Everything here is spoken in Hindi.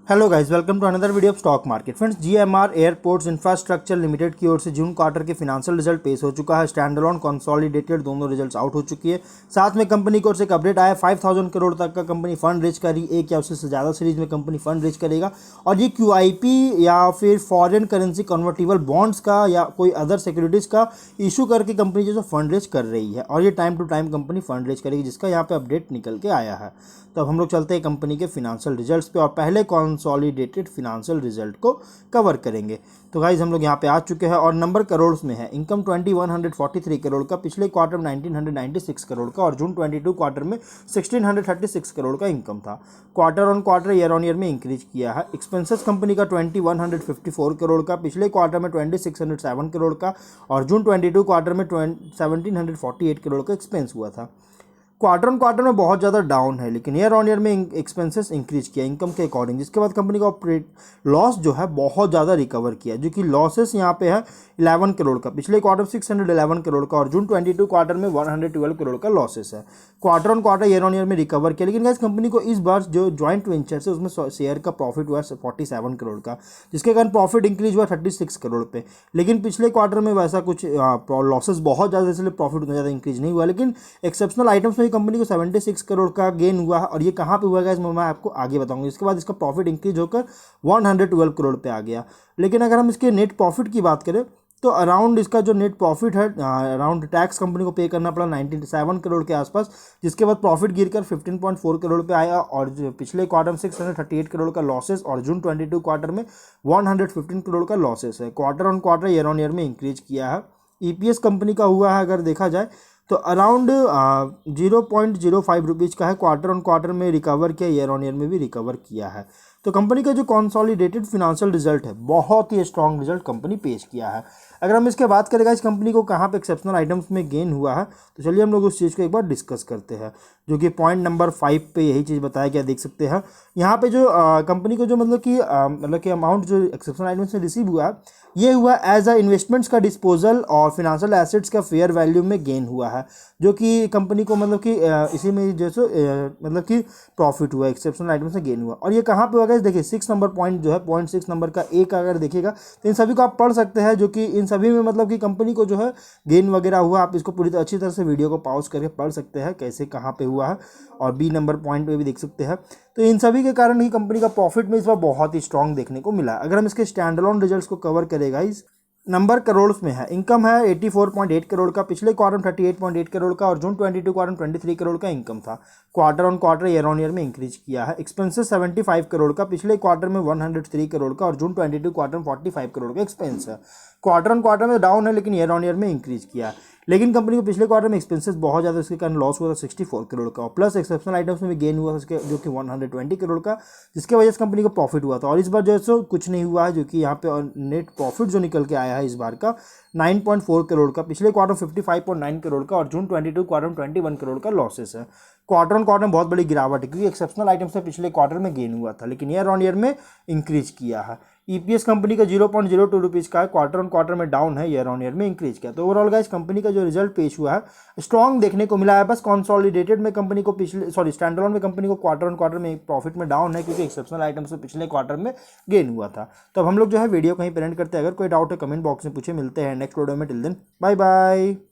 Hello guys, welcome to another video of stock market. Friends, GMR airports infrastructure limited की ओर से जून क्वार्टर के फिनेंशियल रिजल्ट पेश हो चुका है। स्टैंड अलोन कंसोलिडेटेड दोनों रिजल्ट्स आउट हो चुकी है। साथ में कंपनी की ओर से एक अपडेट आया, 5000 करोड़ तक का कंपनी फंड रेज करी, एक या उससे ज़्यादा सीरीज में कंपनी फंड रेज करेगा। और ये क्यूआईपी या फिर फॉरेन करेंसी कन्वर्टेबल बॉन्ड्स का या कोई अदर सिक्योरिटीज़ का इशू करके कंपनी जो फंड रेज कर रही है, और ये time to time company fund raise करेगी, जिसका यहाँ पे अपडेट निकल के आया है। तो अब हम लोग चलते हैं कंपनी के फिनेंशियल रिजल्ट्स पे, और पहले कंसोलिडेटेड फिनेंशियल रिजल्ट को कवर करेंगे। तो गाइज हम लोग यहाँ पे आ चुके हैं, और नंबर करोड़ में है। इनकम 2143 करोड़ का, पिछले क्वार्टर में 1996 करोड़ का, और जून 22 क्वार्टर में 1636 करोड़ का इनकम था। Quarter on quarter, year on year में इंक्रीज किया है। एक्सपेंसेस कंपनी का 2154 करोड़ का, पिछले क्वार्टर में 2607 करोड़ का, और जून 22 क्वार्टर में 1748 करोड़ का एक्सपेंस हुआ था। क्वार्टर ऑन क्वार्टर में बहुत ज़्यादा डाउन है, लेकिन ईयर ऑन ईयर में एक्सपेंसेस इंक्रीज किया इनकम के अकॉर्डिंग, जिसके बाद कंपनी का ऑपरेट लॉस जो है बहुत ज़्यादा रिकवर किया, जो कि लॉसेस यहाँ पे है 11 करोड़ का, पिछले क्वार्टर 611 करोड़ का, और जून 22 क्वार्टर में 112 करोड़ का लॉसेस है। Quarter on quarter, year on year में रिकवर किया। लेकिन गाइस, कंपनी को इस बार जो ज्वाइंट वेंचर है उसमें शेयर का प्रॉफिट हुआ 47 करोड़ का, जिसके कारण प्रॉफिट इंक्रीज हुआ 36 करोड़ पे। लेकिन पिछले क्वार्टर में वैसा कुछ लॉसेस बहुत ज़्यादा, इसलिए प्रॉफिट उतना ज़्यादा इंक्रीज नहीं हुआ। लेकिन एक्सेप्शनल आइटम्स में कंपनी को 76 करोड़ का गेन हुआ है, और ये कहाँ पे हुआ है मैं आपको आगे बताऊंगा। इसके बाद इसका प्रॉफिट इंक्रीज होकर 112 करोड़ पे आ गया। लेकिन अगर हम इसके नेट प्रॉफिट की बात करें, तो अराउंड इसका जो नेट प्रॉफिट है, अराउंड टैक्स कंपनी को पे करना पड़ा 97 करोड़ के आसपास, जिसके बाद प्रॉफिट गिरकर 15.4 करोड़ पे आया, और जो पिछले क्वार्टर में 638 करोड़ का लॉसेस, और जून 22 क्वार्टर में 115 करोड़ का लॉसेस है। Quarter on quarter, year on year में इंक्रीज किया है। ईपीएस कंपनी का हुआ है, अगर देखा जाए तो अराउंड 0.05 रुपीज़ का है। क्वार्टर ऑन क्वार्टर में रिकवर किया, ईयर ऑन ईयर में भी रिकवर किया है। तो कंपनी का जो कंसोलिडेटेड फिनेंशियल रिजल्ट है, बहुत ही स्ट्रॉन्ग रिजल्ट कंपनी पेश किया है। अगर हम इसके बात करेंगे इस कंपनी को कहाँ पे एक्सेप्शनल आइटम्स में गेन हुआ है, तो चलिए हम लोग उस चीज़ को एक बार डिस्कस करते हैं, जो कि पॉइंट नंबर 5 पे यही चीज़ बताया गया, देख सकते हैं यहाँ पे जो कंपनी को जो मतलब कि अमाउंट जो एक्सेप्शनल आइटम्स में रिसीव हुआ है, ये हुआ एज अ इन्वेस्टमेंट्स का डिस्पोजल और फिनेंशियल एसेट्स का फेयर वैल्यू में गेन हुआ है, जो कि कंपनी को मतलब कि इसी में जैसे मतलब कि प्रॉफिट हुआ, एक्सेप्शनल आइटम से गेन हुआ। और ये कहाँ पे होगा, देखिए 6 नंबर पॉइंट जो है, पॉइंट 6 नंबर का एक अगर देखिएगा, तो इन सभी को आप पढ़ सकते हैं, जो कि इन सभी में मतलब कि कंपनी को जो है गेन वगैरह हुआ। आप इसको पूरी अच्छी तरह से वीडियो को पॉज करके पढ़ सकते हैं कैसे कहाँ पे हुआ है, और बी नंबर पॉइंट पे भी देख सकते हैं। तो इन सभी के कारण ही कंपनी का प्रॉफिट में इस बार बहुत ही स्ट्रांग देखने को मिला। अगर हम इसके स्टैंड अलोन रिजल्ट्स को कवर करेगा, इस नंबर करोड़ में है। इनकम है 84.8 करोड़ का, पिछले क्वार्टर में 38.8 करोड़ का, और जून 22 क्वार्टर में 23 करोड़ का इनकम था। Quarter on quarter, year on year में इंक्रीज किया है। एक्सपेंसेस 75 करोड़ का, पिछले क्वार्टर में 103 करोड़ का, और जून 22 क्वार्टर में 45 करोड़ का एक्सपेंस है। क्वार्टर ऑन क्वार्टर में डाउन है, लेकिन ईयर ऑन ईयर में इंक्रीज किया है। लेकिन कंपनी को पिछले क्वार्टर में एक्सपेंसेस बहुत ज़्यादा, इसके कारण लॉस हुआ था 64 करोड़ का, और प्लस एक्सेप्शनल आइटम्स में भी गेन हुआ था उसके, जो कि 120 करोड़ का, जिसके वजह से कंपनी को प्रॉफिट हुआ था। और इस बार जो है सो कुछ नहीं हुआ है, जो कि यहाँ पे नेट प्रॉफिट जो निकल के आया है इस बार का 9.4 करोड़ का, पिछले क्वार्टर 55.9 करोड़ का, और जून 22 क्वार्टर में 21 करोड़ का लॉसेस है। क्वार्टर ऑन क्वार्टर में बहुत बड़ी गिरावट है, क्योंकि एक्सेप्शनल आइटम्स में पिछले क्वार्टर में गेन हुआ था, लेकिन ईयर ऑन ईयर में इंक्रीज किया है। ईपीएस कंपनी का 0.02 रुपीज़ का है, क्वार्टर ऑन क्वार्टर में डाउन है, ईयर ऑन ईयर में इंक्रीज किया। तो ओवरऑल गाइस, कंपनी का जो रिजल्ट पेश हुआ है स्ट्रॉन्ग देखने को मिला है। बस कंसोलिडेटेड में कंपनी को स्टैंड अलोन में कंपनी को क्वार्टर ऑन क्वार्टर में प्रॉफिट में डाउन है, क्योंकि एक्सेप्शनल आइटम से पिछले क्वार्टर में गेन हुआ था। तो अब हम लोग जो है वीडियो कहीं पर एंड करते हैं। अगर कोई डाउट है कमेंट बॉक्स में पूछे। मिलते हैं नेक्स्ट वीडियो में, टिल देन बाय बाय।